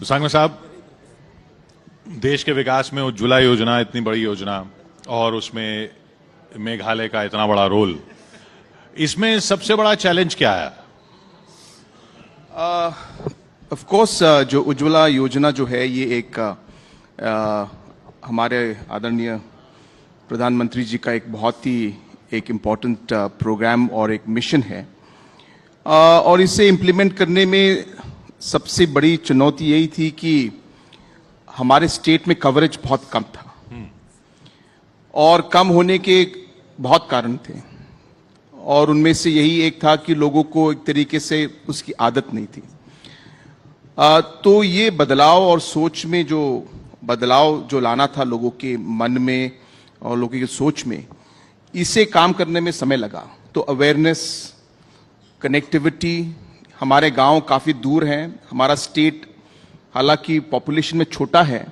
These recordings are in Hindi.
तो सांगवान साहब, देश के विकास में उज्ज्वला योजना इतनी बड़ी योजना और उसमें मेघालय का इतना बड़ा रोल, इसमें सबसे बड़ा चैलेंज क्या है? ऑफ कोर्स जो उज्ज्वला योजना जो है ये एक हमारे आदरणीय प्रधानमंत्री जी का एक बहुत ही एक इम्पॉर्टेंट प्रोग्राम और एक मिशन है और इसे इम्प्लीमेंट करने में सबसे बड़ी चुनौती यही थी कि हमारे स्टेट में कवरेज बहुत कम था और कम होने के बहुत कारण थे और उनमें से यही एक था कि लोगों को एक तरीके से उसकी आदत नहीं थी। तो ये बदलाव और सोच में जो बदलाव जो लाना था लोगों के मन में और लोगों की सोच में, इसे काम करने में समय लगा। तो अवेयरनेस, कनेक्टिविटी, हमारे गांव काफी दूर हैं, हमारा स्टेट हालांकि पॉपुलेशन में छोटा है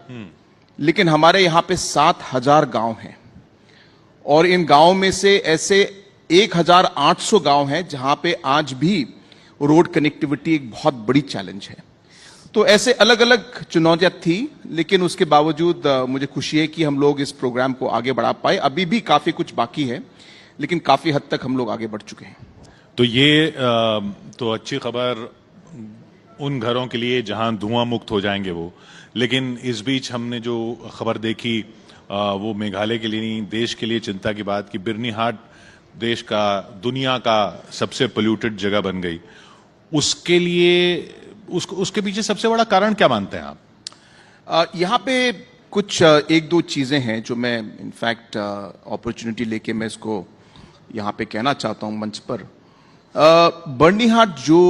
लेकिन हमारे यहाँ पे 7,000 गांव हैं और इन गांव में से ऐसे 1,800 गांव हैं जहां पे आज भी रोड कनेक्टिविटी एक बहुत बड़ी चैलेंज है। तो ऐसे अलग अलग चुनौतियां थी लेकिन उसके बावजूद मुझे खुशी है कि हम लोग इस प्रोग्राम को आगे बढ़ा पाए। अभी भी काफी कुछ बाकी है लेकिन काफी हद तक हम लोग आगे बढ़ चुके हैं। तो ये तो अच्छी खबर उन घरों के लिए जहां धुआं मुक्त हो जाएंगे वो, लेकिन इस बीच हमने जो खबर देखी वो मेघालय के लिए नहीं, देश के लिए चिंता की बात कि बिरनीहाट देश का, दुनिया का सबसे पोल्यूटेड जगह बन गई। उसके लिए उसके पीछे सबसे बड़ा कारण क्या मानते हैं आप? यहाँ पे कुछ एक दो चीजें हैं जो मैं इनफैक्ट अपॉर्चुनिटी लेके मैं इसको यहाँ पे कहना चाहता हूँ मंच पर। बर्नीहाट जो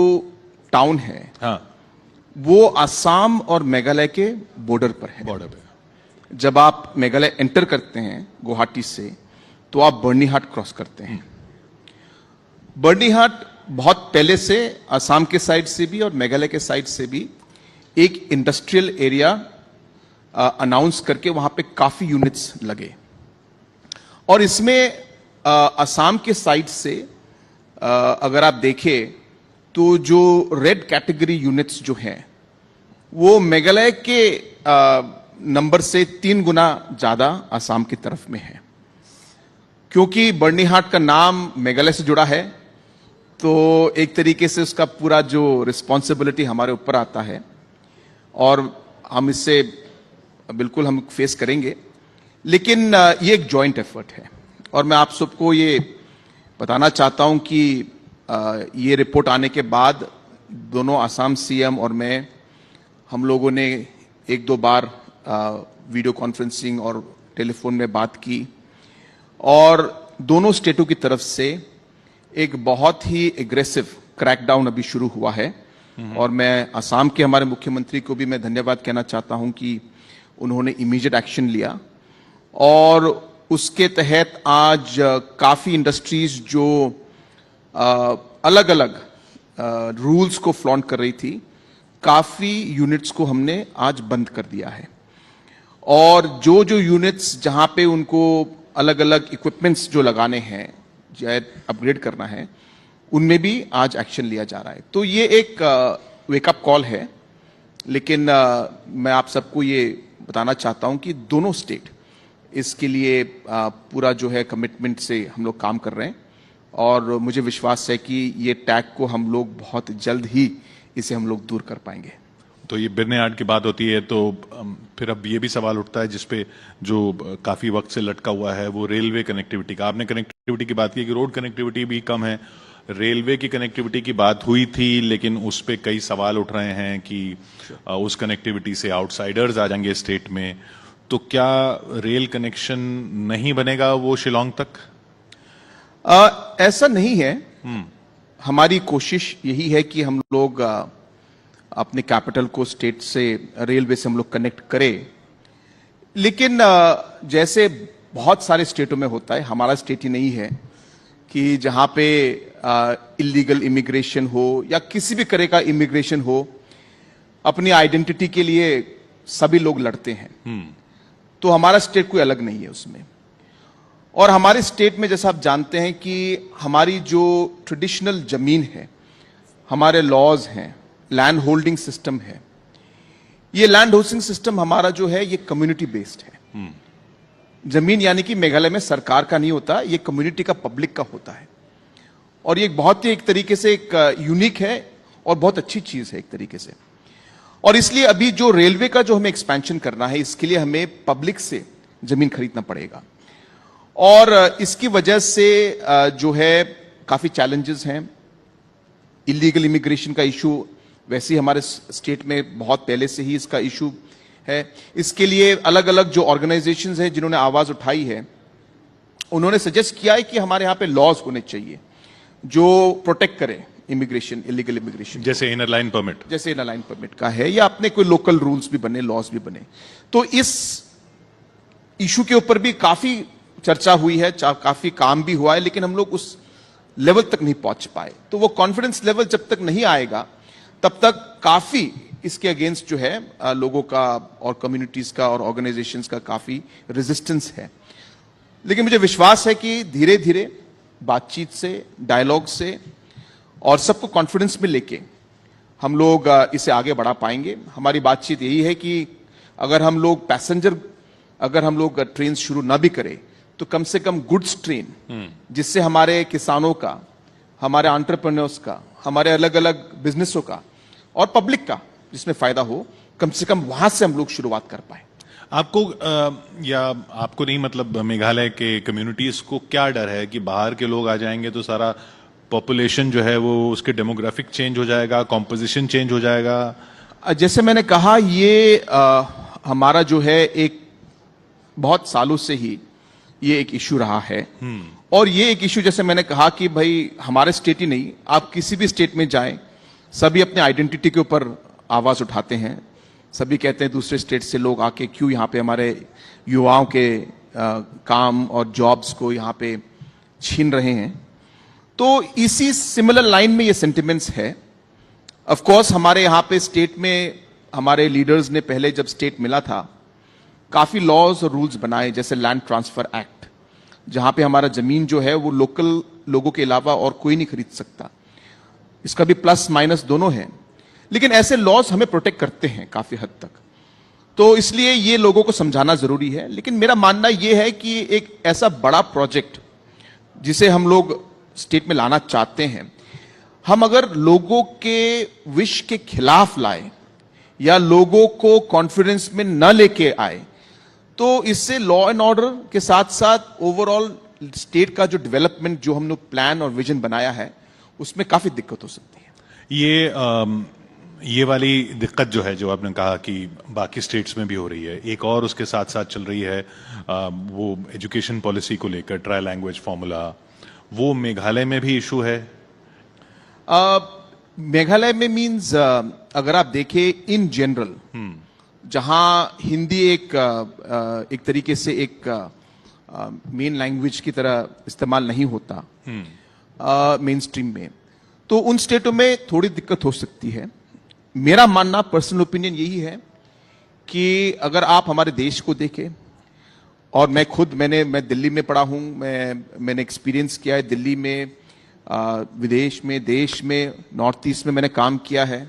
टाउन है, हाँ, वो असम और मेघालय के बॉर्डर पर है। बॉर्डर पे जब आप मेघालय एंटर करते हैं गुवाहाटी से तो आप बर्नीहाट क्रॉस करते हैं। बर्नीहाट बहुत पहले से असम के साइड से भी और मेघालय के साइड से भी एक इंडस्ट्रियल एरिया अनाउंस करके वहां पे काफी यूनिट्स लगे और इसमें असम के साइड से अगर आप देखें तो जो रेड कैटेगरी यूनिट्स जो हैं वो मेघालय के नंबर से 3 गुना ज्यादा असम की तरफ में है। क्योंकि बर्नीहाट का नाम मेघालय से जुड़ा है तो एक तरीके से उसका पूरा जो रिस्पॉन्सिबिलिटी हमारे ऊपर आता है और हम इससे बिल्कुल हम फेस करेंगे, लेकिन ये एक जॉइंट एफर्ट है और मैं आप सबको ये बताना चाहता हूं कि ये रिपोर्ट आने के बाद दोनों असम सीएम और मैं, हम लोगों ने 1-2 बार वीडियो कॉन्फ्रेंसिंग और टेलीफोन में बात की और दोनों स्टेटों की तरफ से एक बहुत ही एग्रेसिव क्रैकडाउन अभी शुरू हुआ है और मैं असम के हमारे मुख्यमंत्री को भी मैं धन्यवाद कहना चाहता हूं कि उन्होंने इमीडिएट एक्शन लिया और उसके तहत आज काफी इंडस्ट्रीज जो अलग अलग रूल्स को फ्लॉन्ट कर रही थी, काफी यूनिट्स को हमने आज बंद कर दिया है और जो जो यूनिट्स जहां पे उनको अलग अलग इक्विपमेंट्स जो लगाने हैं, जो अपग्रेड करना है, उनमें भी आज एक्शन लिया जा रहा है। तो ये एक वेकअप कॉल है, लेकिन मैं आप सबको ये बताना चाहता हूं कि दोनों स्टेट इसके लिए पूरा जो है कमिटमेंट से हम लोग काम कर रहे हैं और मुझे विश्वास है कि ये टैग को हम लोग बहुत जल्द ही इसे हम लोग दूर कर पाएंगे। तो ये बिरनीहाट की बात होती है तो फिर अब ये भी सवाल उठता है जिसपे जो काफी वक्त से लटका हुआ है वो रेलवे कनेक्टिविटी का। आपने कनेक्टिविटी की बात की कि रोड कनेक्टिविटी भी कम है, रेलवे की कनेक्टिविटी की बात हुई थी लेकिन उस पे कई सवाल उठ रहे हैं कि उस कनेक्टिविटी से आउटसाइडर्स आ जाएंगे स्टेट में, तो क्या रेल कनेक्शन नहीं बनेगा वो शिलोंग तक? ऐसा नहीं है। हमारी कोशिश यही है कि हम लोग अपने कैपिटल को स्टेट से, रेलवे से हम लोग कनेक्ट करें, लेकिन जैसे बहुत सारे स्टेटों में होता है, हमारा स्टेट ही नहीं है कि जहां पे इलीगल इमिग्रेशन हो या किसी भी तरह का इमिग्रेशन हो, अपनी आइडेंटिटी के लिए सभी लोग लड़ते हैं। तो हमारा स्टेट कोई अलग नहीं है उसमें। और हमारे स्टेट में जैसा आप जानते हैं कि हमारी जो ट्रेडिशनल जमीन है, हमारे लॉज हैं, लैंड होल्डिंग सिस्टम है, ये लैंड होस्टिंग सिस्टम हमारा जो है ये कम्युनिटी बेस्ड है। जमीन यानी कि मेघालय में सरकार का नहीं होता, ये कम्युनिटी का, पब्लिक का होता है। और ये बहुत ही एक तरीके से एक यूनिक है और बहुत अच्छी चीज है एक तरीके से। और इसलिए अभी जो रेलवे का जो हमें एक्सपेंशन करना है, इसके लिए हमें पब्लिक से जमीन खरीदना पड़ेगा। और इसकी वजह से जो है काफी चैलेंजेस हैं। इलीगल इमिग्रेशन का इशू वैसे ही हमारे स्टेट में बहुत पहले से ही इसका इशू है। इसके लिए अलग अलग जो ऑर्गेनाइजेशंस हैं जिन्होंने आवाज उठाई है, उन्होंने सजेस्ट किया है कि हमारे यहां पे लॉज होने चाहिए जो प्रोटेक्ट करें इमिग्रेशन, इलीगल इमिग्रेशन, जैसे इनर लाइन परमिट, जैसे इनर लाइन परमिट का है, या अपने कोई लोकल रूल्स भी बने, लॉज भी बने। तो इस इशू के ऊपर भी काफी चर्चा हुई है, काफी काम भी हुआ है, लेकिन हम लोग उस लेवल तक नहीं पहुंच पाए। तो वो कॉन्फिडेंस लेवल जब तक नहीं आएगा तब तक काफी इसके अगेंस्ट जो है लोगों का और कम्युनिटीज का और ऑर्गेनाइजेशंस का काफी रेजिस्टेंस है। लेकिन मुझे विश्वास है कि धीरे धीरे बातचीत से, डायलॉग से और सबको कॉन्फिडेंस में लेके हम लोग इसे आगे बढ़ा पाएंगे। हमारी बातचीत यही है कि अगर हम लोग ट्रेन शुरू ना भी करें तो कम से कम गुड्स ट्रेन, जिससे हमारे किसानों का, हमारे एंटरप्रेन्योर्स का, हमारे अलग अलग बिजनेसों का और पब्लिक का जिसमें फायदा हो, कम से कम वहां से हम लोग शुरुआत कर पाए। आपको या आपको नहीं, मतलब मेघालय के कम्युनिटीज को क्या डर है कि बाहर के लोग आ जाएंगे तो सारा पॉपुलेशन जो है वो, उसके डेमोग्राफिक चेंज हो जाएगा, कॉम्पोजिशन चेंज हो जाएगा? जैसे मैंने कहा, ये हमारा जो है एक बहुत सालों से ही ये एक इशू रहा है। और ये एक इशू, जैसे मैंने कहा कि भाई हमारे स्टेट ही नहीं, आप किसी भी स्टेट में जाएं, सभी अपने आइडेंटिटी के ऊपर आवाज उठाते हैं। सभी कहते हैं दूसरे स्टेट से लोग आके क्यों यहाँ पे हमारे युवाओं के काम और जॉब्स को यहाँ पे छीन रहे हैं। तो इसी सिमिलर लाइन में ये सेंटिमेंट्स है। ऑफ कोर्स हमारे यहाँ पे स्टेट में हमारे लीडर्स ने पहले जब स्टेट मिला था, काफी लॉज और रूल्स बनाए, जैसे लैंड ट्रांसफर एक्ट, जहां पे हमारा जमीन जो है वो लोकल लोगों के अलावा और कोई नहीं खरीद सकता। इसका भी प्लस माइनस दोनों है, लेकिन ऐसे लॉज हमें प्रोटेक्ट करते हैं काफी हद तक। तो इसलिए ये लोगों को समझाना जरूरी है। लेकिन मेरा मानना यह है कि एक ऐसा बड़ा प्रोजेक्ट जिसे हम लोग स्टेट में लाना चाहते हैं, हम अगर लोगों के विश के खिलाफ लाए या लोगों को कॉन्फिडेंस में न लेके आए, तो इससे लॉ एंड ऑर्डर के साथ साथ ओवरऑल स्टेट का जो डेवलपमेंट, जो हमने प्लान और विजन बनाया है, उसमें काफी दिक्कत हो सकती है। ये वाली दिक्कत जो है, जो आपने कहा कि बाकी स्टेट्स में भी हो रही है, एक और उसके साथ साथ चल रही है वो एजुकेशन पॉलिसी को लेकर, ट्राई लैंग्वेज फॉर्मूला, वो मेघालय में भी इशू है। मेघालय में मींस अगर आप देखें इन जनरल, जहां हिंदी एक तरीके से एक मेन लैंग्वेज की तरह इस्तेमाल नहीं होता मेन स्ट्रीम में, तो उन स्टेटों में थोड़ी दिक्कत हो सकती है। मेरा मानना, पर्सनल ओपिनियन यही है कि अगर आप हमारे देश को देखें, और मैं दिल्ली में पढ़ा हूं, मैंने एक्सपीरियंस किया है दिल्ली में, विदेश में, देश में, नॉर्थ ईस्ट में मैंने काम किया है,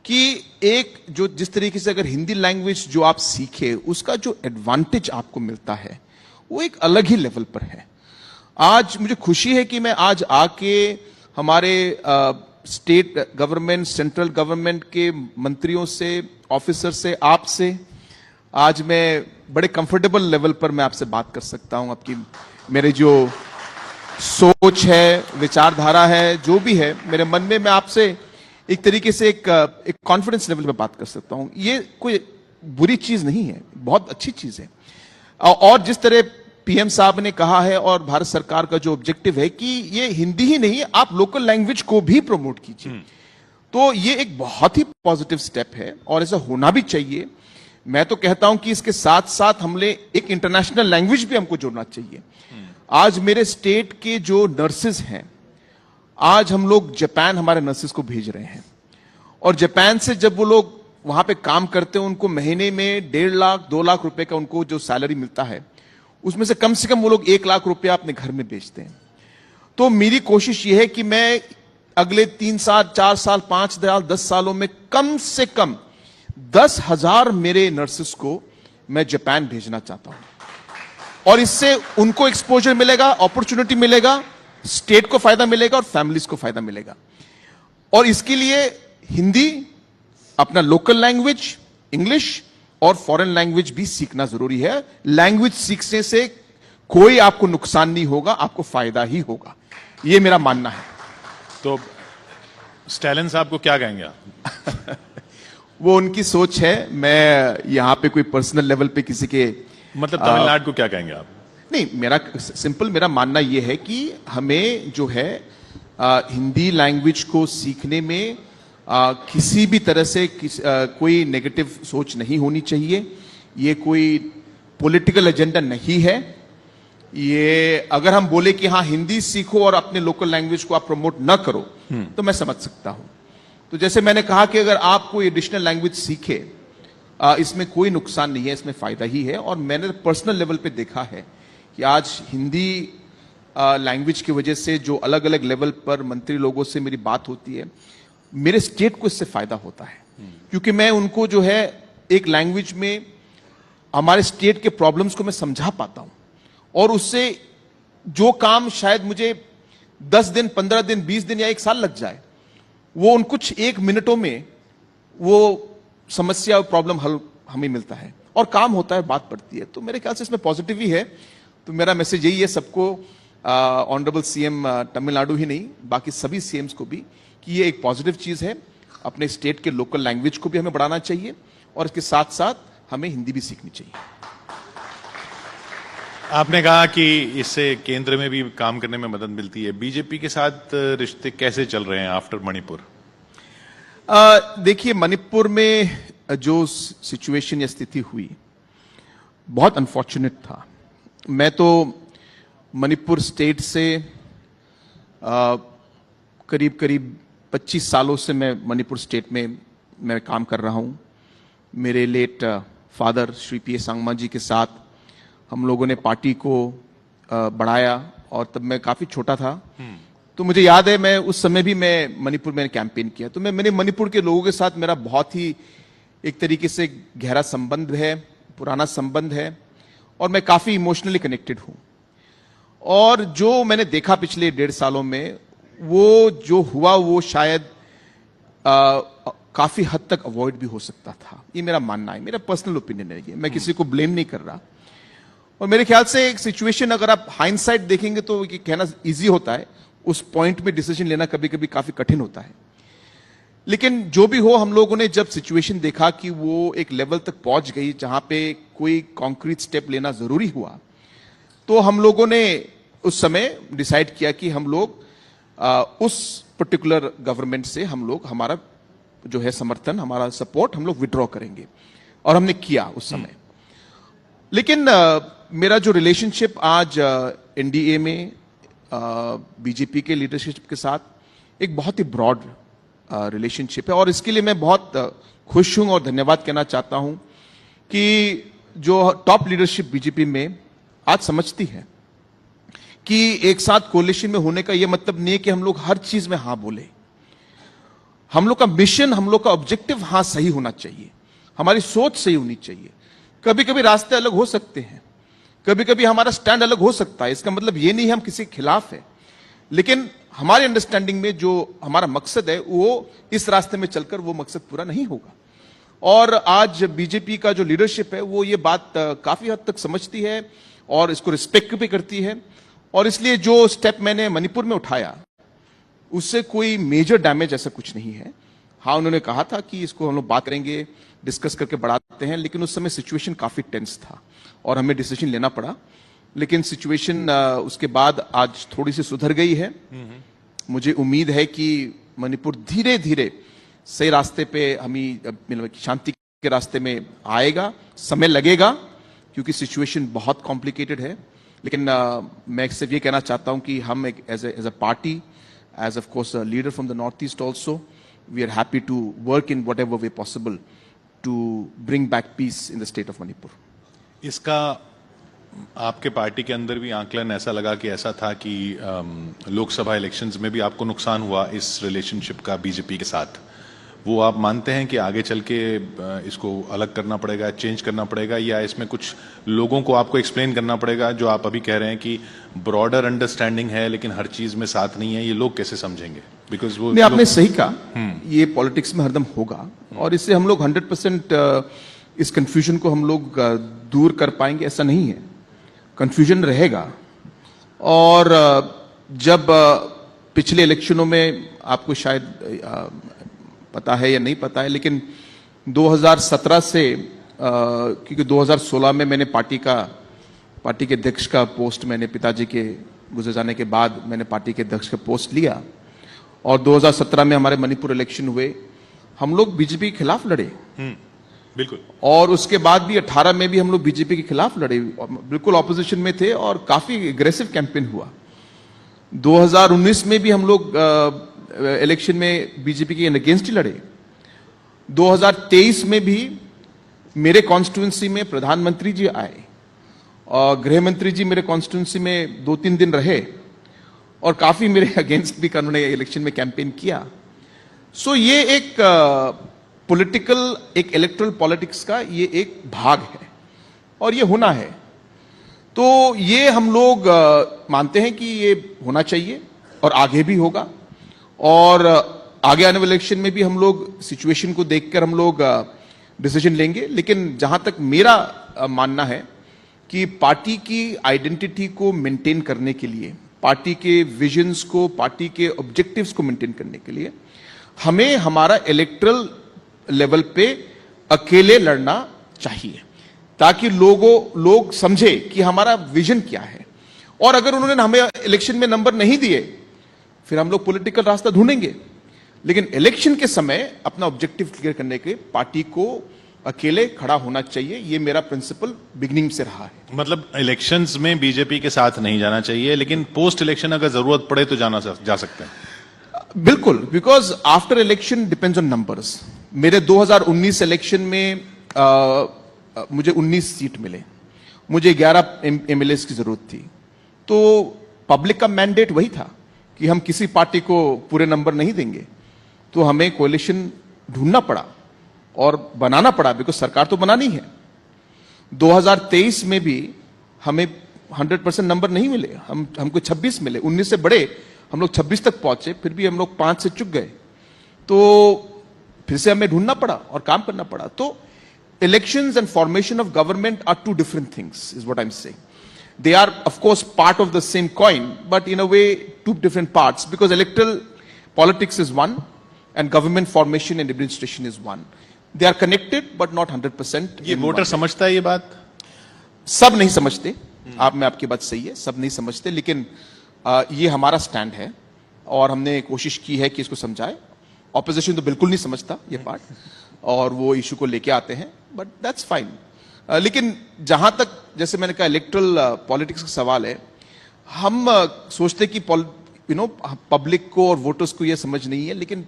कि एक जो जिस तरीके से अगर हिंदी लैंग्वेज जो आप सीखे, उसका जो एडवांटेज आपको मिलता है वो एक अलग ही लेवल पर है। आज मुझे खुशी है कि मैं आज आके हमारे स्टेट गवर्नमेंट, सेंट्रल गवर्नमेंट के मंत्रियों से, ऑफिसर से, आपसे आज मैं बड़े कंफर्टेबल लेवल पर मैं आपसे बात कर सकता हूं। आपकी मेरे जो सोच है, विचारधारा है, जो भी है मेरे मन में, मैं आपसे एक तरीके से एक कॉन्फिडेंस लेवल पे बात कर सकता हूं। ये कोई बुरी चीज नहीं है, बहुत अच्छी चीज है। और जिस तरह पीएम साहब ने कहा है और भारत सरकार का जो ऑब्जेक्टिव है कि ये हिंदी ही नहीं, आप लोकल लैंग्वेज को भी प्रमोट कीजिए, तो ये एक बहुत ही पॉजिटिव स्टेप है और ऐसा होना भी चाहिए। मैं तो कहता हूं कि इसके साथ साथ हमने एक इंटरनेशनल लैंग्वेज भी हमको जोड़ना चाहिए। आज मेरे स्टेट के जो नर्सेज हैं, आज हम लोग जापान हमारे नर्सेज को भेज रहे हैं, और जापान से जब वो लोग वहां पे काम करते हैं, उनको महीने में 1.5 लाख 2 लाख रुपए का उनको जो सैलरी मिलता है, उसमें से कम वो लोग 1 लाख रुपया अपने घर में बेचते हैं। तो मेरी कोशिश ये है कि मैं अगले 3 साल, 4 साल, 5 साल, 10 सालों में कम से कम 10,000 मेरे नर्सेस को मैं जापान भेजना चाहता हूं और इससे उनको एक्सपोजर मिलेगा, अपॉर्चुनिटी मिलेगा, स्टेट को फायदा मिलेगा और फैमिलीज को फायदा मिलेगा। और इसके लिए हिंदी, अपना लोकल लैंग्वेज, इंग्लिश और फॉरेन लैंग्वेज भी सीखना जरूरी है। लैंग्वेज सीखने से कोई आपको नुकसान नहीं होगा, आपको फायदा ही होगा, यह मेरा मानना है। तो स्टैलिन साहब को क्या कहेंगे आप? वो उनकी सोच है, मैं यहां पे कोई पर्सनल लेवल पे किसी के मतलब तमिलनाडु को क्या कहेंगे आप? नहीं, मेरा सिंपल मेरा मानना यह है कि हमें जो है हिंदी लैंग्वेज को सीखने में किसी भी तरह से कोई नेगेटिव सोच नहीं होनी चाहिए। ये कोई पॉलिटिकल एजेंडा नहीं है। ये अगर हम बोले कि हाँ हिंदी सीखो और अपने लोकल लैंग्वेज को आप प्रमोट ना करो, तो मैं समझ सकता हूं। तो जैसे मैंने कहा कि अगर आप कोई एडिशनल लैंग्वेज सीखे, इसमें कोई नुकसान नहीं है, इसमें फायदा ही है। और मैंने पर्सनल लेवल पे देखा है कि आज हिंदी लैंग्वेज की वजह से जो अलग अलग लेवल पर मंत्री लोगों से मेरी बात होती है, मेरे स्टेट को इससे फायदा होता है, क्योंकि मैं उनको जो है एक लैंग्वेज में हमारे स्टेट के प्रॉब्लम्स को मैं समझा पाता हूं और उससे जो काम शायद मुझे 10 दिन, 15 दिन, 20 दिन या 1 साल लग जाए, वो उन कुछ 1 मिनटों में वो समस्या और प्रॉब्लम हल हमें मिलता है और काम होता है, बात पड़ती है। तो मेरे ख्याल से इसमें पॉजिटिव ही है। तो मेरा मैसेज यही है सबको, ऑनरेबल सीएम तमिलनाडु ही नहीं, बाकी सभी सीएम्स को भी, कि ये एक पॉजिटिव चीज है। अपने स्टेट के लोकल लैंग्वेज को भी हमें बढ़ाना चाहिए और इसके साथ साथ हमें हिंदी भी सीखनी चाहिए। आपने कहा कि इससे केंद्र में भी काम करने में मदद मिलती है। बीजेपी के साथ रिश्ते कैसे चल रहे हैं आफ्टर मणिपुर? देखिए, मणिपुर में जो सिचुएशन या स्थिति हुई बहुत अनफॉर्चुनेट था। मैं तो मणिपुर स्टेट से करीब करीब 25 सालों से मैं मणिपुर स्टेट में मैं काम कर रहा हूं। मेरे late father Shri P A Sangma ji के साथ हम लोगों ने पार्टी को बढ़ाया और तब मैं काफी छोटा था। तो मुझे याद है, मैं उस समय भी मैं मणिपुर में कैंपेन किया। तो मैंने मणिपुर के लोगों के साथ मेरा बहुत ही एक तरीके से गहरा संबंध है, पुराना संबंध है और मैं काफी इमोशनली कनेक्टेड हूं। और जो मैंने देखा पिछले 1.5 सालों में, वो जो हुआ वो शायद काफी हद तक अवॉइड भी हो सकता था। ये मेरा मानना है, मेरा पर्सनल ओपिनियन है, मैं किसी को ब्लेम नहीं कर रहा। और मेरे ख्याल से एक सिचुएशन अगर आप हाइंडसाइट देखेंगे तो ये कहना इजी होता है, उस पॉइंट में डिसीजन लेना कभी कभी काफी कठिन होता है। लेकिन जो भी हो, हम लोगों ने जब सिचुएशन देखा कि वो एक लेवल तक पहुंच गई जहां पे कोई कॉन्क्रीट स्टेप लेना जरूरी हुआ, तो हम लोगों ने उस समय डिसाइड किया कि हम लोग उस पर्टिकुलर गवर्नमेंट से हम लोग हमारा जो है समर्थन, हमारा सपोर्ट हम लोग विड्रॉ करेंगे। और हमने किया उस समय। लेकिन मेरा जो रिलेशनशिप आज एनडीए में बीजेपी के लीडरशिप के साथ एक बहुत ही ब्रॉड रिलेशनशिप है और इसके लिए मैं बहुत खुश हूं और धन्यवाद कहना चाहता हूं कि जो टॉप लीडरशिप बीजेपी में आज समझती है कि एक साथ कोalition में होने का यह मतलब नहीं है कि हम लोग हर चीज में हां बोले। हम लोग का मिशन, हम लोग का ऑब्जेक्टिव हां सही होना चाहिए, हमारी सोच सही होनी चाहिए। कभी कभी रास्ते अलग हो सकते हैं, कभी कभी हमारा स्टैंड अलग हो सकता है, इसका मतलब ये नहीं है हम किसी के खिलाफ है, लेकिन हमारे अंडरस्टैंडिंग में जो हमारा मकसद है वो इस रास्ते में चलकर वो मकसद पूरा नहीं होगा। और आज बीजेपी का जो लीडरशिप है वो ये बात काफी हद तक समझती है और इसको रिस्पेक्ट भी करती है। और इसलिए जो स्टेप मैंने मणिपुर में उठाया उससे कोई मेजर डैमेज ऐसा कुछ नहीं है। हाँ, उन्होंने कहा था कि इसको हम लोग बात करेंगे, डिस्कस करके बढ़ाते हैं, लेकिन उस समय सिचुएशन काफी टेंस था और हमें डिसीजन लेना पड़ा। लेकिन सिचुएशन उसके बाद आज थोड़ी सी सुधर गई है। मुझे उम्मीद है कि मणिपुर धीरे धीरे सही रास्ते पे हमें शांति के रास्ते में आएगा। समय लगेगा क्योंकि सिचुएशन बहुत कॉम्प्लिकेटेड है, लेकिन मैं सिर्फ ये कहना चाहता हूं कि हम एक as a party, as of course a leader from the northeast also, we are happy to work in whatever way possible to bring back peace in the state of Manipur. इसका आपके पार्टी के अंदर भी आंकलन ऐसा लगा कि ऐसा था कि लोकसभा इलेक्शंस में भी आपको नुकसान हुआ इस रिलेशनशिप का बीजेपी के साथ, वो आप मानते हैं कि आगे चल के इसको अलग करना पड़ेगा, चेंज करना पड़ेगा, या इसमें कुछ लोगों को आपको एक्सप्लेन करना पड़ेगा? जो आप अभी कह रहे हैं कि ब्रॉडर अंडरस्टैंडिंग है लेकिन हर चीज में साथ नहीं है, ये लोग कैसे समझेंगे? बिकॉज वो नहीं, आपने सही कहा, ये पॉलिटिक्स में हरदम होगा और इससे हम लोग 100% इस कंफ्यूजन को हम लोग दूर कर पाएंगे ऐसा नहीं है। कंफ्यूजन रहेगा। और जब पिछले इलेक्शनों में आपको शायद पता है या नहीं पता है, लेकिन 2017 से क्योंकि 2016 में मैंने पार्टी के अध्यक्ष का पोस्ट, मैंने पिताजी के गुजर जाने के बाद मैंने पार्टी के अध्यक्ष का पोस्ट लिया और 2017 में हमारे मणिपुर इलेक्शन हुए, हम लोग बीजेपी के खिलाफ लड़े। बिल्कुल। और उसके बाद भी 18 में भी हम लोग बीजेपी के खिलाफ लड़े, बिल्कुल ऑपोजिशन में थे और काफी एग्रेसिव कैंपेन हुआ। 2019 में भी हम लोग इलेक्शन में बीजेपी के अगेंस्ट ही लड़े। 2023 में भी मेरे कॉन्स्टिट्यूंसी में प्रधानमंत्री जी आए और गृह मंत्री जी मेरे कॉन्स्टिट्यूंसी में 2-3 दिन रहे और काफी मेरे अगेंस्ट भी उन्होंने इलेक्शन में कैंपेन किया। सो ये एक पॉलिटिकल, एक इलेक्टोरल पॉलिटिक्स का ये एक भाग है और ये होना है। तो ये हम लोग मानते हैं कि ये होना चाहिए और आगे भी होगा और आगे आने वाले इलेक्शन में भी हम लोग सिचुएशन को देखकर हम लोग डिसीजन लेंगे। लेकिन जहां तक मेरा मानना है कि पार्टी की आइडेंटिटी को मेंटेन करने के लिए, पार्टी के विजन्स को, पार्टी के ऑब्जेक्टिव्स को मेंटेन करने के लिए हमें हमारा इलेक्टरल लेवल पे अकेले लड़ना चाहिए ताकि लोग समझे कि हमारा विजन क्या है। और अगर उन्होंने हमें इलेक्शन में नंबर नहीं दिए फिर हम लोग पॉलिटिकल रास्ता ढूंढेंगे, लेकिन इलेक्शन के समय अपना ऑब्जेक्टिव क्लियर करने के पार्टी को अकेले खड़ा होना चाहिए। ये मेरा प्रिंसिपल बिगिनिंग से रहा है। मतलब इलेक्शंस में बीजेपी के साथ नहीं जाना चाहिए, लेकिन पोस्ट इलेक्शन अगर जरूरत पड़े तो जा सकते हैं। बिल्कुल, because after election depends on numbers. मेरे 2019 इलेक्शन में मुझे 19 सीट मिले, मुझे 11 एमएलए की जरूरत थी। तो पब्लिक का मैंडेट वही था कि हम किसी पार्टी को पूरे नंबर नहीं देंगे, तो हमें कोalition ढूंढना पड़ा और बनाना पड़ा, बिकॉज सरकार तो बनानी है। 2023 में भी हमें 100% नंबर नहीं मिले, हमको 26 मिले। 19 से बड़े हम लोग 26 तक पहुंचे, फिर भी हम लोग 5 से चुक गए। तो फिर से हमें ढूंढना पड़ा और काम करना पड़ा। तो elections and formation of government are two different things, is what I'm saying. They are of course part of the same coin, but in a way two different parts, because electoral politics is one and government formation and administration is one. They are connected but not 100%. ये वोटर समझता है ये बात? सब नहीं समझते। मैं आपकी बात सही है, सब नहीं समझते, लेकिन ये हमारा स्टैंड है और हमने कोशिश की है कि इसको समझाए। ऑपोजिशन तो बिल्कुल नहीं समझता ये पार्ट और वो इशू को लेके आते हैं, बट दैट्स फाइन। लेकिन जहां तक, जैसे मैंने कहा, इलेक्ट्रल पॉलिटिक्स का सवाल है, हम सोचते कि पब्लिक को और वोटर्स को ये समझ नहीं है, लेकिन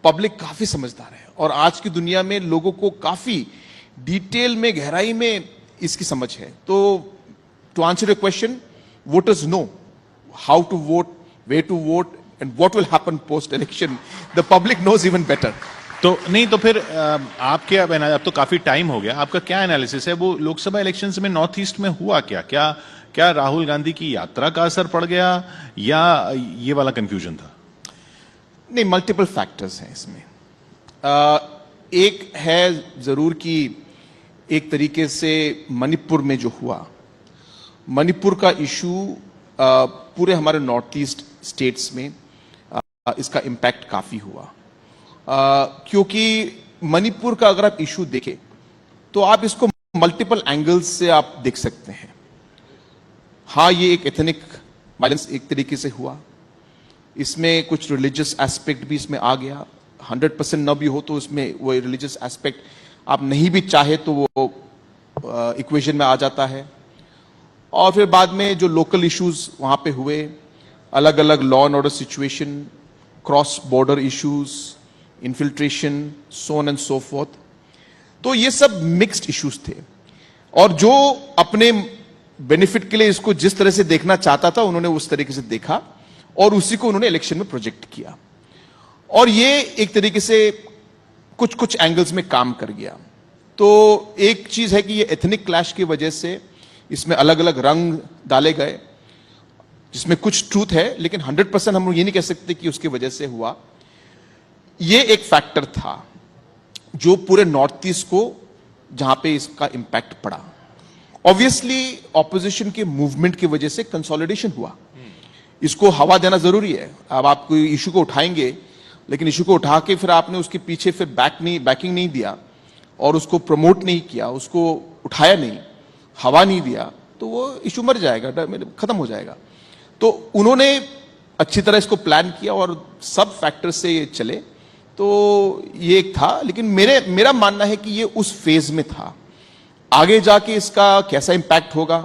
पब्लिक काफी समझदार है और आज की दुनिया में लोगों को काफी डिटेल में, गहराई में इसकी समझ है। तो to answer your question, voters know how to vote, where to vote and what will happen post election. The public knows even better. तो नहीं, तो फिर आपके अब तो काफी टाइम हो गया, आपका क्या एनालिसिस है? वो लोकसभा इलेक्शंस में नॉर्थ ईस्ट में हुआ क्या राहुल गांधी की यात्रा का असर पड़ गया या ये वाला कंफ्यूजन था? नहीं, मल्टीपल फैक्टर्स हैं इसमें। एक है जरूर कि एक तरीके से मणिपुर में जो हुआ, मणिपुर का इशू पूरे हमारे नॉर्थ ईस्ट स्टेट्स में इसका इम्पैक्ट काफी हुआ। क्योंकि मणिपुर का अगर आप इशू देखें तो आप इसको मल्टीपल एंगल्स से आप देख सकते हैं। हाँ, ये एक एथनिक वायलेंस एक तरीके से हुआ, इसमें कुछ रिलीजियस एस्पेक्ट भी इसमें आ गया। 100% न भी हो तो इसमें वो रिलीजियस एस्पेक्ट आप नहीं भी चाहे तो वो इक्वेशन में आ जाता है। और फिर बाद में जो लोकल इश्यूज वहां पे हुए, अलग अलग law and order situation, cross border issues, infiltration, so on and so fourth. तो ये सब मिक्स्ड इश्यूज थे और जो अपने बेनिफिट के लिए इसको जिस तरह से देखना चाहता था उन्होंने उस तरीके से देखा। और उसी को उन्होंने इलेक्शन में प्रोजेक्ट किया। और ये एक तरीके से कुछ कुछ एंगल्स में काम कर गया। तो एक चीज है कि ये एथनिक क्लैश की वजह से इसमें अलग अलग रंग डाले गए, जिसमें कुछ ट्रूथ है, लेकिन 100% हम लोग ये नहीं कह सकते कि उसकी वजह से हुआ। ये एक फैक्टर था जो पूरे नॉर्थ ईस्ट को, जहां पे इसका इंपैक्ट पड़ा। ऑब्वियसली ऑपोजिशन के मूवमेंट की वजह से कंसोलिडेशन हुआ, इसको हवा देना जरूरी है। अब आप कोई इशू को उठाएंगे, लेकिन इशू को उठा के फिर आपने उसके पीछे फिर बैकिंग नहीं दिया और उसको प्रमोट नहीं किया, उसको उठाया नहीं, हवा नहीं दिया, तो वो इशू मर जाएगा, खत्म हो जाएगा। तो उन्होंने अच्छी तरह इसको प्लान किया और सब फैक्टर से ये चले, तो ये एक था। लेकिन मेरा मानना है कि ये उस फेज में था। आगे जाके इसका कैसा इंपैक्ट होगा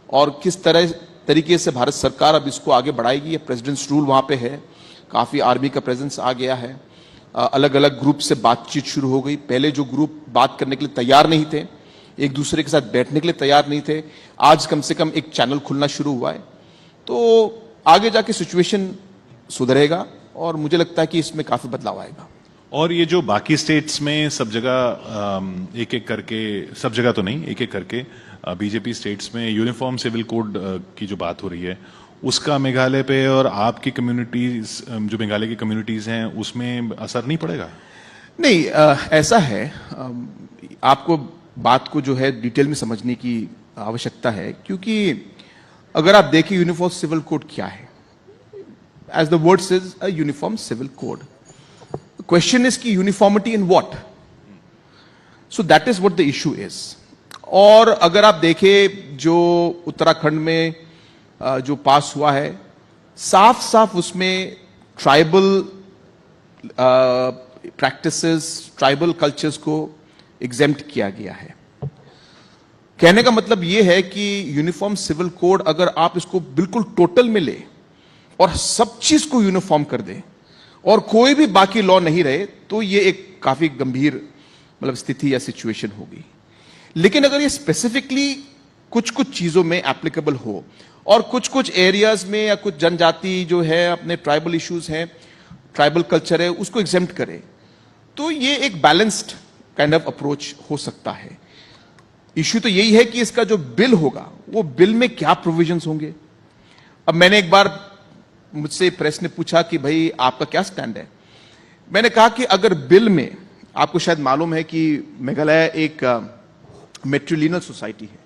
और किस तरीके से भारत सरकार अब इसको आगे बढ़ाएगी। प्रेसिडेंट्स रूल वहां पे है, काफी आर्मी का प्रेजेंस आ गया है, अलग अलग ग्रुप से बातचीत शुरू हो गई। पहले जो ग्रुप बात करने के लिए तैयार नहीं थे, एक दूसरे के साथ बैठने के लिए तैयार नहीं थे, आज कम से कम एक चैनल खुलना शुरू हुआ है। तो आगे जाके सिचुएशन सुधरेगा और मुझे लगता है कि इसमें काफी बदलाव आएगा। और ये जो बाकी स्टेट्स में सब जगह एक एक करके, सब जगह तो नहीं, एक एक करके बीजेपी स्टेट्स में यूनिफॉर्म सिविल कोड की जो बात हो रही है, उसका मेघालय पे और आपकी कम्युनिटीज, जो मेघालय की कम्युनिटीज हैं, उसमें असर नहीं पड़ेगा? नहीं, ऐसा है, आपको बात को जो है डिटेल में समझने की आवश्यकता है, क्योंकि अगर आप देखिए यूनिफॉर्म सिविल कोड क्या है, as the word says a uniform civil code. Question is की uniformity in what? So that is what the issue is. और अगर आप देखें जो उत्तराखंड में जो पास हुआ है, साफ साफ उसमें ट्राइबल प्रैक्टिसेस, ट्राइबल कल्चर्स को एग्जेम्प्ट किया गया है। कहने का मतलब यह है कि यूनिफॉर्म सिविल कोड अगर आप इसको बिल्कुल टोटल में ले और सब चीज को यूनिफॉर्म कर दे और कोई भी बाकी लॉ नहीं रहे, तो यह एक काफी गंभीर मतलब स्थिति या सिचुएशन होगी। लेकिन अगर ये स्पेसिफिकली कुछ कुछ चीजों में एप्लीकेबल हो और कुछ कुछ एरियाज में या कुछ जनजाति जो है, अपने ट्राइबल इश्यूज हैं, ट्राइबल कल्चर है, उसको एग्जेम्प्ट करे, तो ये एक बैलेंस्ड काइंड ऑफ अप्रोच हो सकता है। इश्यू तो यही है कि इसका जो बिल होगा, वो बिल में क्या प्रोविजंस होंगे। अब मैंने एक बार, मुझसे प्रेस ने पूछा कि भाई आपका क्या स्टैंड है। मैंने कहा कि अगर बिल में, आपको शायद मालूम है कि मेघालय एक मैट्रिलिनियल सोसाइटी है,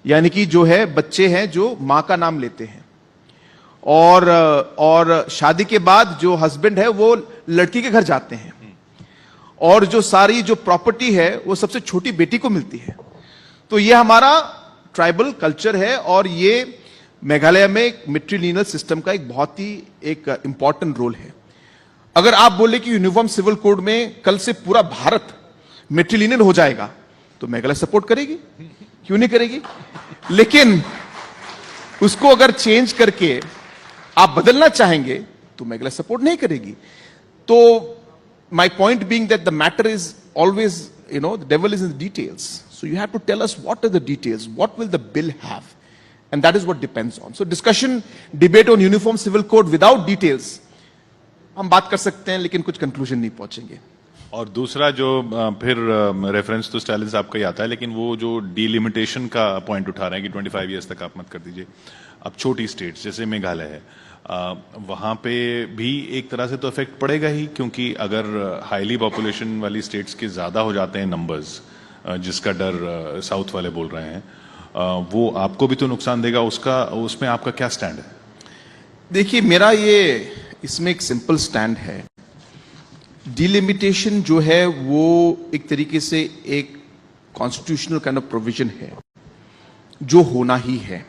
यानी कि जो है बच्चे हैं जो मां का नाम लेते हैं, और शादी के बाद जो हस्बैंड है वो लड़की के घर जाते हैं, और जो सारी जो प्रॉपर्टी है वो सबसे छोटी बेटी को मिलती है। तो ये हमारा ट्राइबल कल्चर है और ये मेघालय में मैट्रिलिनियल सिस्टम का एक बहुत ही एक इंपॉर्टेंट रोल है। अगर आप बोले कि यूनिफॉर्म सिविल कोड में कल से पूरा भारत मैट्रिलिनियल हो जाएगा, तो मेघालय सपोर्ट करेगी, क्यों नहीं करेगी। लेकिन उसको अगर चेंज करके आप बदलना चाहेंगे तो मेघालय सपोर्ट नहीं करेगी। तो my point being that the matter is always, the devil is in the details. So you have to tell us what are the details, what will the bill have, and that is what depends on. So discussion, debate on uniform civil code without details, हम बात कर सकते हैं लेकिन कुछ कंक्लूजन नहीं पहुंचेंगे। और दूसरा जो फिर रेफरेंस तो स्टालिन साहब का ही आता है, लेकिन वो जो डीलिमिटेशन का पॉइंट उठा रहे हैं कि 25 ईयर्स तक आप मत कर दीजिए। अब छोटी स्टेट्स जैसे मेघालय है, वहां पे भी एक तरह से तो इफेक्ट पड़ेगा ही, क्योंकि अगर हाईली पॉपुलेशन वाली स्टेट्स के ज्यादा हो जाते हैं नंबर्स, जिसका डर साउथ वाले बोल रहे हैं, वो आपको भी तो नुकसान देगा। उसमें आपका क्या स्टैंड है? देखिए, मेरा ये इसमें एक सिंपल स्टैंड है। डिलिमिटेशन जो है वो एक तरीके से एक कॉन्स्टिट्यूशनल काइंड ऑफ प्रोविजन है जो होना ही है।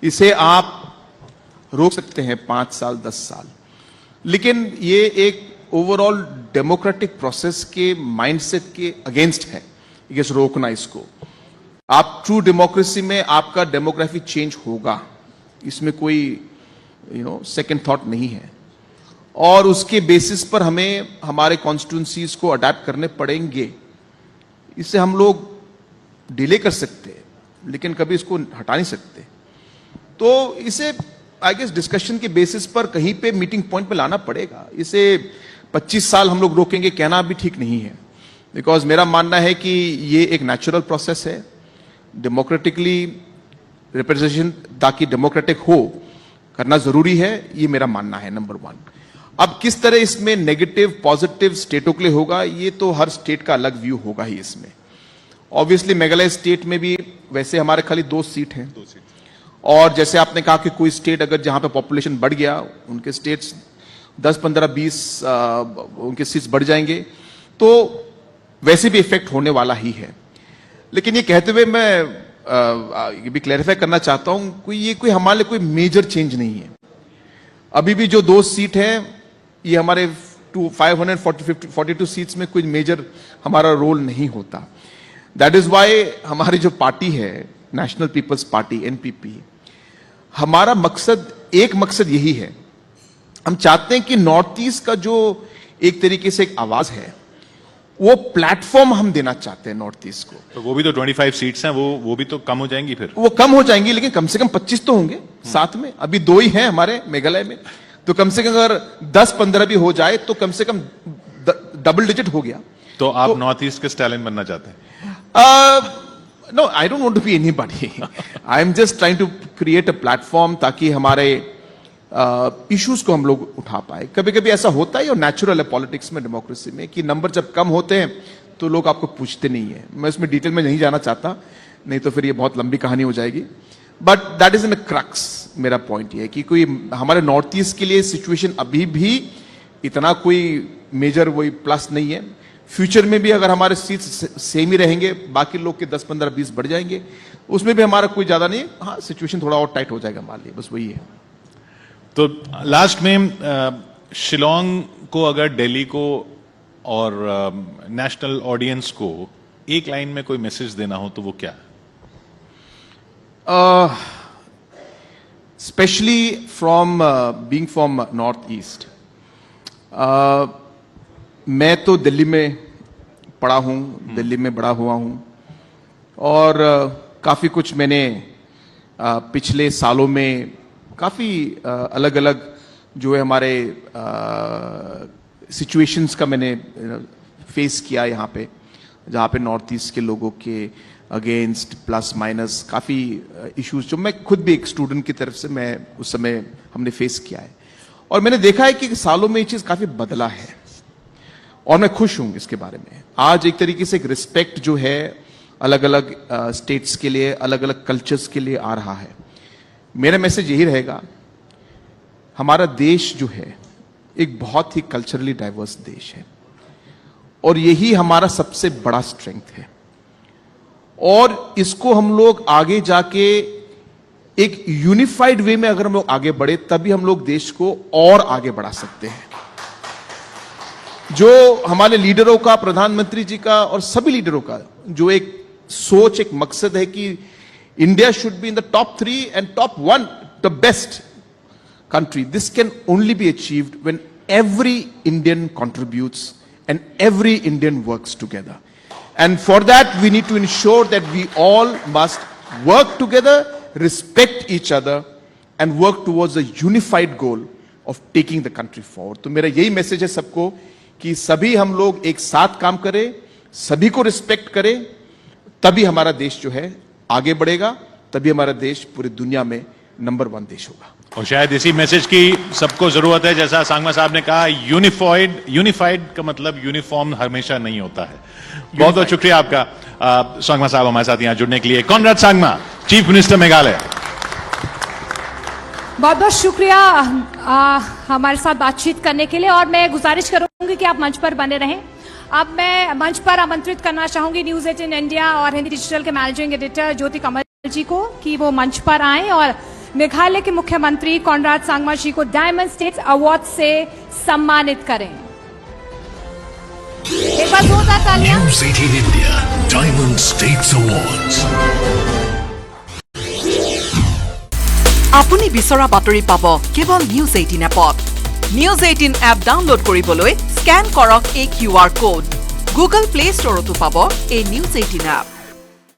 इसे आप रोक सकते हैं 5 साल 10 साल, लेकिन ये एक ओवरऑल डेमोक्रेटिक प्रोसेस के माइंडसेट के अगेंस्ट है ये रोकना इसको। आप ट्रू डेमोक्रेसी में आपका डेमोग्राफी चेंज होगा, इसमें कोई सेकंड थॉट नहीं है, और उसके बेसिस पर हमें हमारे कॉन्स्टिट्यूंसीज को अडैप्ट करने पड़ेंगे। इससे हम लोग डिले कर सकते हैं लेकिन कभी इसको हटा नहीं सकते। तो इसे आई गेस डिस्कशन के बेसिस पर कहीं पे मीटिंग पॉइंट पे लाना पड़ेगा। इसे 25 साल हम लोग रोकेंगे कहना भी ठीक नहीं है, बिकॉज मेरा मानना है कि ये एक नेचुरल प्रोसेस है, डेमोक्रेटिकली रिप्रेजेंटेशन ताकि डेमोक्रेटिक हो करना जरूरी है, ये मेरा मानना है नंबर 1। अब किस तरह इसमें नेगेटिव पॉजिटिव स्टेटों के लिए होगा, ये तो हर स्टेट का अलग व्यू होगा ही इसमें। ऑब्वियसली मेघालय स्टेट में भी वैसे हमारे खाली 2 सीट हैं, और जैसे आपने कहा कि कोई स्टेट अगर जहां पे पॉपुलेशन बढ़ गया, उनके स्टेट्स 10, 15, 20 उनके सीट्स बढ़ जाएंगे, तो वैसे भी इफेक्ट होने वाला ही है। लेकिन ये कहते हुए मैं ये भी क्लैरिफाई करना चाहता हूं, ये कोई हमारे लिए कोई मेजर चेंज नहीं है। अभी भी जो 2 सीट है, ये हमारे 542 सीट्स में कोई मेजर हमारा रोल नहीं होता। दैट इज वाई हमारी जो पार्टी है, नेशनल पीपल्स पार्टी एनपीपी, हमारा मकसद, एक मकसद यही है, हम चाहते हैं कि नॉर्थ ईस्ट का जो एक तरीके से एक आवाज है, वो प्लेटफॉर्म हम देना चाहते हैं नॉर्थ ईस्ट को। तो वो भी तो 25 सीट्स हैं, वो भी तो कम हो जाएंगी फिर। वो कम हो जाएंगी, लेकिन कम से कम 25 तो होंगे साथ में। अभी 2 ही हैं हमारे मेघालय में, तो कम से कम अगर 10-15 भी हो जाए तो कम से कम डबल डिजिट हो गया। तो आप नॉर्थ ईस्ट के स्टैलिन बनना चाहते हैं? No, I don't want to be anybody. I am just trying to create a platform ताकि हमारे इश्यूज को हम लोग उठा पाए। कभी कभी ऐसा होता है, और नेचुरल है पॉलिटिक्स में, डेमोक्रेसी में, कि नंबर जब कम होते हैं तो लोग आपको पूछते नहीं है। मैं इसमें डिटेल में नहीं जाना चाहता, नहीं तो फिर ये बहुत लंबी कहानी हो जाएगी। But that is in a crux. मेरा पॉइंट ये है कि कोई हमारे नॉर्थ ईस्ट के लिए सिचुएशन अभी भी इतना कोई मेजर वही प्लस नहीं है। फ्यूचर में भी अगर हमारे सीट्स सेम ही रहेंगे, बाकी लोग के 10, 15, 20 बढ़ जाएंगे, उसमें भी हमारा कोई ज्यादा नहीं। हाँ, सिचुएशन थोड़ा और टाइट हो जाएगा हमारे लिए, बस वही है। तो लास्ट में शिलोंग को, अगर दिल्ली को और नेशनल ऑडियंस को एक लाइन में कोई मैसेज देना हो तो वो क्या? Specially from being from north east, मैं तो दिल्ली में पढ़ा हूं, दिल्ली में बड़ा हुआ हूं, और काफी कुछ मैंने पिछले सालों में काफी अलग अलग जो है हमारे सिचुएशंस का मैंने फेस किया यहाँ पे, जहाँ पे नॉर्थ ईस्ट के लोगों के अगेंस्ट प्लस माइनस काफी इश्यूज जो मैं खुद भी एक स्टूडेंट की तरफ से मैं उस समय हमने फेस किया है। और मैंने देखा है कि सालों में ये चीज काफी बदला है, और मैं खुश हूं इसके बारे में। आज एक तरीके से एक रिस्पेक्ट जो है अलग अलग स्टेट्स के लिए, अलग अलग कल्चर्स के लिए आ रहा है। मेरा मैसेज यही रहेगा, हमारा देश जो है एक बहुत ही कल्चरली डाइवर्स देश है, और यही हमारा सबसे बड़ा स्ट्रेंथ है, और इसको हम लोग आगे जाके एक यूनिफाइड वे में अगर हम लोग आगे बढ़े, तभी हम लोग देश को और आगे बढ़ा सकते हैं। जो हमारे लीडरों का, प्रधानमंत्री जी का और सभी लीडरों का जो एक सोच, एक मकसद है कि India should be in the top 3 and top 1, the best country. This can only be achieved when every Indian contributes and every Indian works together. And for that, we need to ensure that we all must work together, respect each other, and work towards a unified goal of taking the country forward. तो मेरा यही मैसेज है सबको कि सभी हम लोग एक साथ काम करें, सभी को रिस्पेक्ट करें, तभी हमारा देश जो है आगे बढ़ेगा, तभी हमारा देश पूरी दुनिया में नंबर 1 देश होगा। और शायद इसी मैसेज की सबको जरूरत है। जैसा सांगमा साहब ने कहा, यूनिफाइड का मतलब यूनिफॉर्म हमेशा नहीं होता है। बहुत बहुत शुक्रिया आपका सांगमा साहब हमारे साथ यहां जुड़ने के लिए। Conrad Sangma, chief minister Meghalaya. बहुत बहुत शुक्रिया हमारे साथ बातचीत करने के लिए, और मैं गुजारिश करूंगी कि आप मंच पर बने रहें। अब मैं मंच पर आमंत्रित करना चाहूंगी न्यूज 18 इंडिया और हिंदी डिजिटल के मैनेजिंग एडिटर ज्योति कमल जी को कि वो मंच पर आएं और मेघालय के मुख्यमंत्री कॉनराड सांगमा जी को डायमंड स्टेट्स अवार्ड से सम्मानित करें। एक बार जोरदार तालियां। News 18 India diamond states awards. আপুনি বিচৰা বাতৰি পাব কেৱল নিউজ 18 এপত। নিউজ 18 এপ ডাউনলোড কৰিবলৈ স্ক্যান কৰক এই QR কোড। গুগল প্লে ষ্টৰতো পাব এই নিউজ 18 এপ।